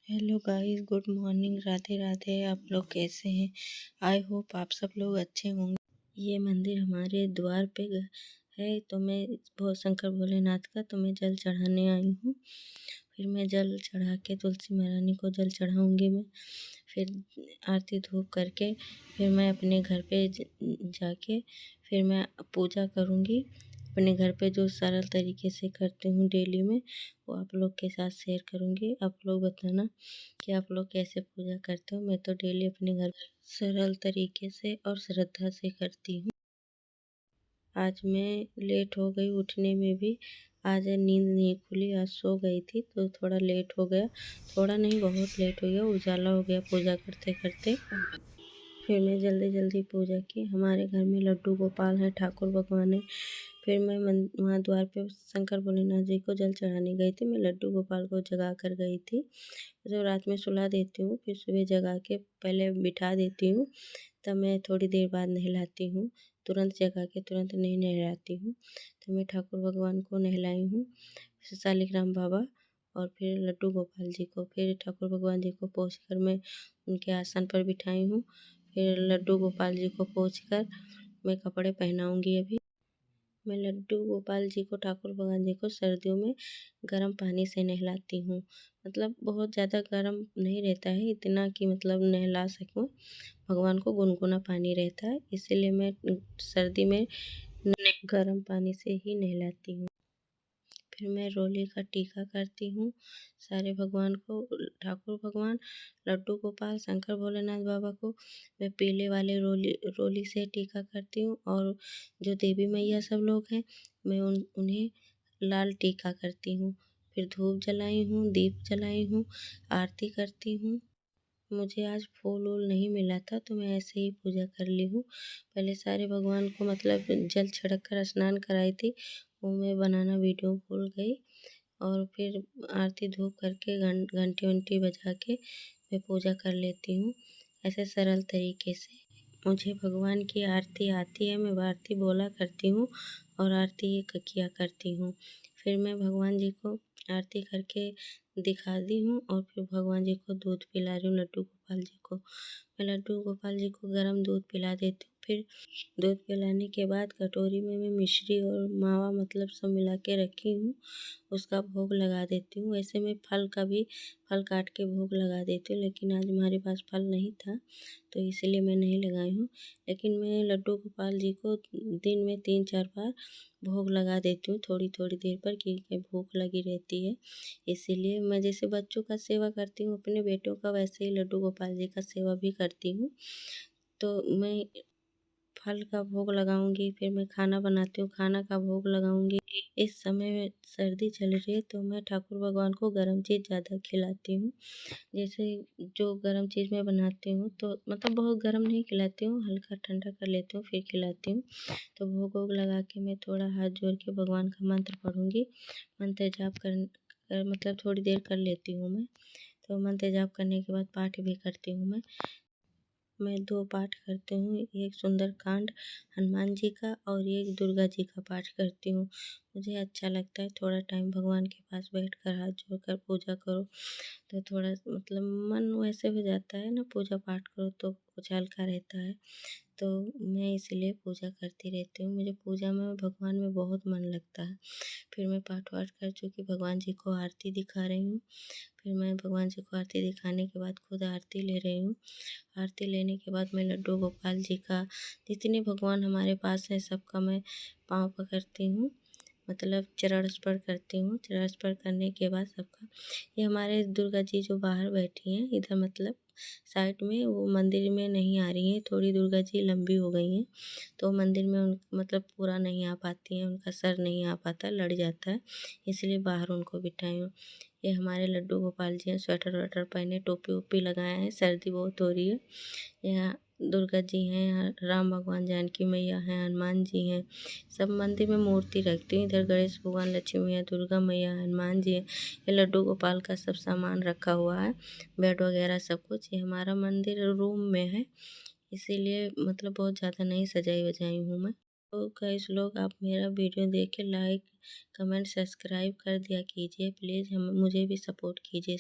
Hello guys, good morning, Radhe Radhe. आप लोग कैसे हैं? आई होप आप सब लोग अच्छे होंगे। ये मंदिर हमारे द्वार पे है, तो मैं बहुत शंकर भोलेनाथ का तो मैं जल चढ़ाने आई हूँ। फिर मैं जल चढ़ा के तुलसी महारानी को जल चढ़ाऊँगी मैं। फिर आरती धूप करके फिर मैं अपने घर पे जाके फिर मैं पूजा करूँगी। अपने घर पे जो सरल तरीके से करती हूँ डेली में, वो आप लोग के साथ शेयर करूँगी। आप लोग बताना कि आप लोग कैसे पूजा करते हो। मैं तो डेली अपने घर सरल तरीके से और श्रद्धा से करती हूँ। आज मैं लेट हो गई उठने में भी। आज नींद नहीं खुली, आज सो गई थी तो थोड़ा लेट हो गया। थोड़ा नहीं, बहुत लेट हो गया, उजाला हो गया पूजा करते करते। फिर मैं जल्दी जल्दी पूजा की। हमारे घर में लड्डू गोपाल हैं, ठाकुर भगवान है। फिर मैं वहाँ द्वार पे शंकर भोलेनाथ जी को जल चढ़ाने गई थी। मैं लड्डू गोपाल को जगा कर गई थी। जब रात में सुला देती हूँ, फिर सुबह जगा के पहले बिठा देती हूँ, तब मैं थोड़ी देर बाद नहलाती हूँ। तुरंत जगा के तुरंत नहीं नहलाती हूँ। तो मैं ठाकुर भगवान को नहलाई हूँ, शालिग्राम बाबा और फिर लड्डू गोपाल जी को। फिर ठाकुर भगवान जी को पोंछ कर मैं उनके आसन पर बिठाई हूँ। फिर लड्डू गोपाल जी को पोंछ कर मैं कपड़े पहनाऊँगी। अभी मैं लड्डू गोपाल जी को, ठाकुर भगवान जी को सर्दियों में गर्म पानी से नहलाती हूँ। मतलब बहुत ज़्यादा गर्म नहीं रहता है, इतना कि मतलब नहला सकूँ। भगवान को गुनगुना पानी रहता है, इसीलिए मैं सर्दी में गर्म पानी से ही नहलाती हूँ। फिर मैं रोली का टीका करती हूँ सारे भगवान को। ठाकुर भगवान, लड्डू गोपाल, शंकर भोलेनाथ बाबा को मैं पीले वाले रोली से टीका करती हूँ। और जो देवी मैया सब लोग हैं, मैं उन्हें लाल टीका करती हूँ। फिर धूप जलाई हूँ, दीप जलाई हूँ, आरती करती हूँ। मुझे आज फूल वूल नहीं मिला था तो मैं ऐसे ही पूजा कर ली हूँ। पहले सारे भगवान को मतलब जल छिड़क कर स्नान कराई थी, वो मैं बनाना वीडियो भूल गई। और फिर आरती धूप करके घंटी वंटी बजा के मैं पूजा कर लेती हूँ, ऐसे सरल तरीके से। मुझे भगवान की आरती आती है, मैं आरती बोला करती हूँ और आरती किया करती हूँ। फिर मैं भगवान जी को आरती करके दिखा दी हूँ और फिर भगवान जी को दूध पिला रही हूँ, लड्डू गोपाल जी को। मैं लड्डू गोपाल जी को गर्म दूध पिला देती हूँ। फिर दूध पिलाने के बाद कटोरी में मैं मिश्री और मावा मतलब सब मिला के रखी हूँ, उसका भोग लगा देती हूँ। वैसे मैं फल काट के भोग लगा देती हूँ, लेकिन आज हमारे पास फल नहीं था तो इसलिए मैं नहीं लगाई हूँ। लेकिन मैं लड्डू गोपाल जी को दिन में 3-4 बार भोग लगा देती हूँ, थोड़ी थोड़ी देर पर, क्योंकि भूख लगी रहती है। इसीलिए मैं जैसे बच्चों का सेवा करती हूँ अपने बेटों का, वैसे ही लड्डू गोपाल जी का सेवा भी करती हूँ। तो मैं फल का भोग लगाऊंगी, फिर मैं खाना बनाती हूँ, खाना का भोग लगाऊंगी। इस समय सर्दी चल रही है तो मैं ठाकुर भगवान को गर्म चीज़ ज़्यादा खिलाती हूँ। जैसे जो गर्म चीज़ मैं बनाती हूँ तो मतलब बहुत गर्म नहीं खिलाती हूँ, हल्का ठंडा कर लेती हूँ फिर खिलाती हूँ। तो भोग वोग लगा के मैं थोड़ा हाथ जोड़ के भगवान का मंत्र पढ़ूँगी। मंत्र जाप कर मतलब थोड़ी देर कर लेती हूँ मैं। तो मंत्र जाप करने के बाद पाठ भी करती हूँ मैं 2 पाठ करती हूँ, एक सुंदरकांड हनुमान जी का और एक दुर्गा जी का पाठ करती हूँ। मुझे अच्छा लगता है थोड़ा टाइम भगवान के पास बैठकर हाथ जोड़कर पूजा करो, तो थोड़ा मतलब मन वैसे हो जाता है ना, पूजा पाठ करो तो कुछ हल्का रहता है। तो मैं इसीलिए पूजा करती रहती हूँ। मुझे पूजा में, भगवान में बहुत मन लगता है। फिर मैं पाठ वाठ कर चुकी, भगवान जी को आरती दिखा रही हूँ। फिर मैं भगवान जी को आरती दिखाने के बाद खुद आरती ले रही हूँ। आरती लेने के बाद मैं लड्डू गोपाल जी का, जितने भगवान हमारे पास हैं सबका मैं पाँव पकड़ती हूँ, मतलब चरण स्पर्श करती हूँ। चरण स्पर्श करने के बाद सबका, ये हमारे दुर्गा जी जो बाहर बैठी हैं इधर मतलब साइड में, वो मंदिर में नहीं आ रही हैं, थोड़ी दुर्गा जी लंबी हो गई हैं तो मंदिर में उन मतलब पूरा नहीं आ पाती हैं, उनका सर नहीं आ पाता, लड़ जाता है, इसलिए बाहर उनको बिठाई हूँ। ये हमारे लड्डू गोपाल जी हैं, स्वेटर वेटर पहने, टोपी वोपी लगाए हैं, सर्दी बहुत हो रही है। यहाँ दुर्गा जी हैं, राम भगवान, जानकी मैया हैं, हनुमान जी हैं। सब मंदिर में मूर्ति रखती हूँ। इधर गणेश भगवान, लक्ष्मी मैया, दुर्गा मैया, हनुमान जी हैं। ये लड्डू गोपाल का सब सामान रखा हुआ है, बेड वगैरह सब कुछ। ये हमारा मंदिर रूम में है, इसीलिए मतलब बहुत ज़्यादा नहीं सजाई वजाई हूँ मैं। तो गाइस लोग, आप मेरा वीडियो देख के लाइक कमेंट सब्सक्राइब कर दिया कीजिए प्लीज़, हम मुझे भी सपोर्ट कीजिए।